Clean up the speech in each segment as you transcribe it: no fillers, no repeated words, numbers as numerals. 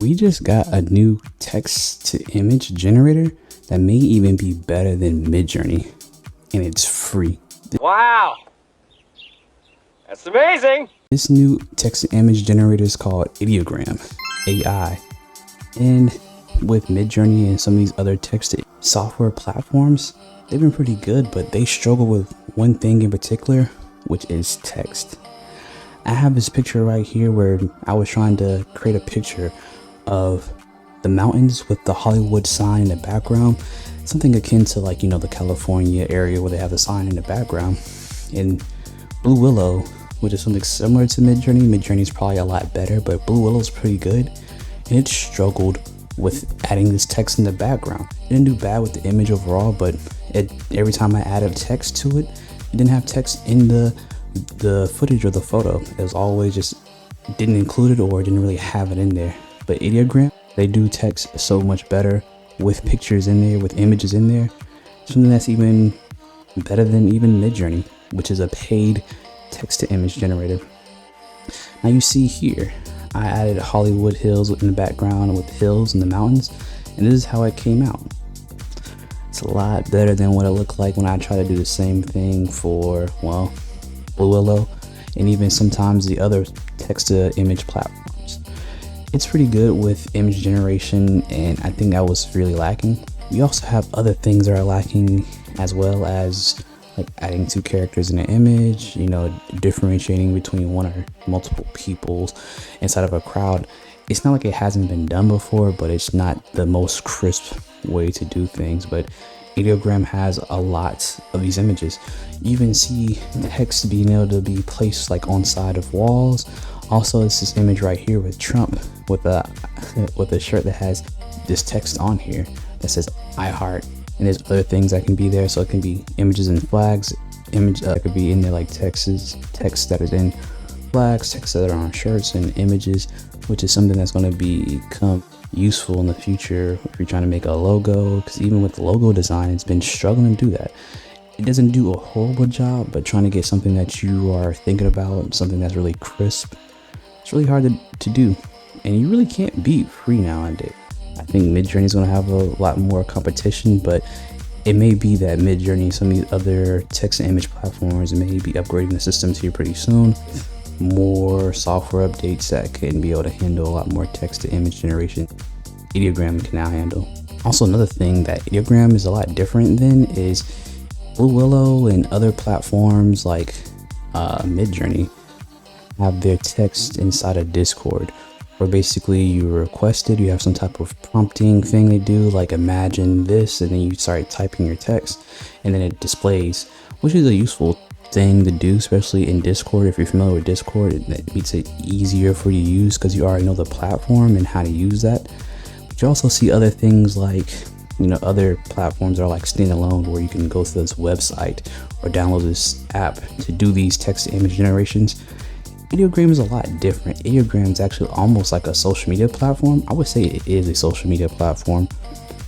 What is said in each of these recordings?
We just got a new text to image generator that may even be better than Midjourney, and it's free. Wow, that's amazing. This new text to image generator is called Ideogram AI. And with Midjourney and some of these other text to software platforms, they've been pretty good, but they struggle with one thing in particular, which is text. I have this picture right here where I was trying to create a picture of the mountains with the Hollywood sign in the background, something akin to, like, you know, the California area where they have the sign in the background. And Blue Willow, which is something similar to Midjourney. Midjourney is probably a lot better, but Blue Willow is pretty good, and it struggled with adding this text in the background. It didn't do bad with the image overall, but every time I added text to it, it didn't have text in the footage or the photo. It was always just didn't include it or didn't really have it in there. But Ideogram, they do text so much better with pictures in there, with images in there. Something that's even better than even Midjourney, which is a paid text to image generator. Now you see here, I added Hollywood hills in the background with hills and the mountains, and this is how it came out. It's a lot better than what it looked like when I try to do the same thing for, well, Blue Willow, and even sometimes the other text to image platforms. It's pretty good with image generation, and I think that was really lacking. We also have other things that are lacking, as well as like adding two characters in an image, you know, differentiating between one or multiple people inside of a crowd. It's not like it hasn't been done before, but it's not the most crisp way to do things. But Ideogram has a lot of these images. You even see text being able to be placed like on side of walls. Also, it's this image right here with Trump with a shirt that has this text on here that says "I heart," and there's other things that can be there. So it can be images and flags. Image could be in there like text that is in flags, text that are on shirts, and images, which is something that's going to become useful in the future if you're trying to make a logo. Because even with logo design, it's been struggling to do that. It doesn't do a horrible job, but trying to get something that you are thinking about, something that's really crisp, it's really hard to do, and you really can't beat free nowadays. I think Midjourney is going to have a lot more competition, but it may be that Midjourney, some of these other text and image platforms, may be upgrading the systems here pretty soon. More software updates that can be able to handle a lot more text to image generation. Ideogram can now handle. Also, another thing that Ideogram is a lot different than is Blue Willow and other platforms like Midjourney have their text inside of Discord, where basically you requested, you have some type of prompting thing they do, like imagine this, and then you start typing your text, and then it displays, which is a useful thing to do, especially in Discord. If you're familiar with Discord, it makes it easier for you to use because you already know the platform and how to use that. But you also see other things like, you know, other platforms are like standalone, where you can go to this website or download this app to do these text to image generations. Ideogram is a lot different. Ideogram is actually almost like a social media platform. I would say it is a social media platform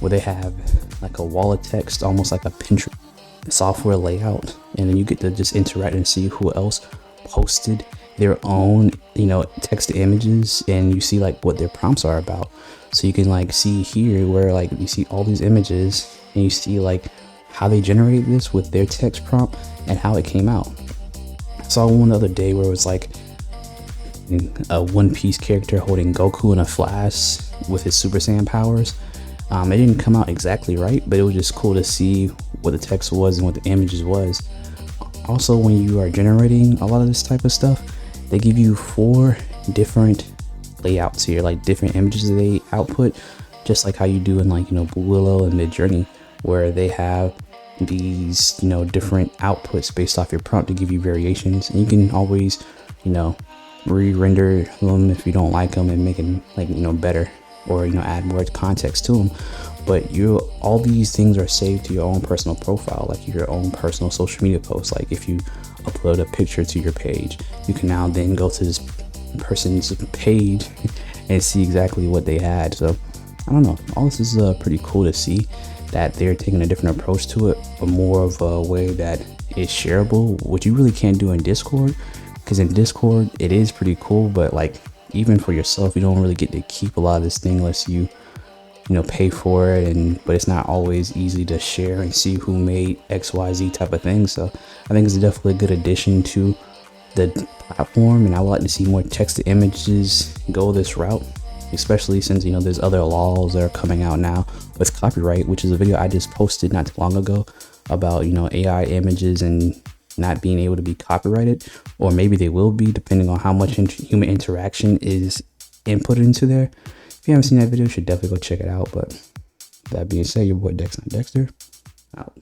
where they have like a wall of text, almost like a Pinterest software layout, and then you get to just interact and see who else posted their own, you know, text to images, and you see like what their prompts are about. So you can like see here where like you see all these images, and you see like how they generated this with their text prompt and how it came out. I saw one the other day where it was like a One Piece character holding Goku in a flash with his Super Saiyan powers. It didn't come out exactly right, but it was just cool to see what the text was and what the images was. Also, when you are generating a lot of this type of stuff, they give you 4 different layouts here, like different images that they output, just like how you do in like, you know, Blue Willow and Midjourney, where they have these, you know, different outputs based off your prompt to give you variations, and you can always, you know, re-render them if you don't like them and make them like, you know, better, or, you know, add more context to them. But all these things are saved to your own personal profile, like your own personal social media posts. Like if you upload a picture to your page, you can now then go to this person's page and see exactly what they had. So I don't know, all this is pretty cool to see that they're taking a different approach to it, but more of a way that is shareable, which you really can't do in Discord. Because in Discord, it is pretty cool, but like even for yourself, you don't really get to keep a lot of this thing unless you pay for it. But it's not always easy to share and see who made XYZ type of thing. So I think it's definitely a good addition to the platform, and I would like to see more text to images go this route, especially since there's other laws that are coming out now with copyright, which is a video I just posted not too long ago about AI images and not being able to be copyrighted, or maybe they will be depending on how much human interaction is input into there. If you haven't seen that video, you should definitely go check it out. But that being said, your boy Dexter out.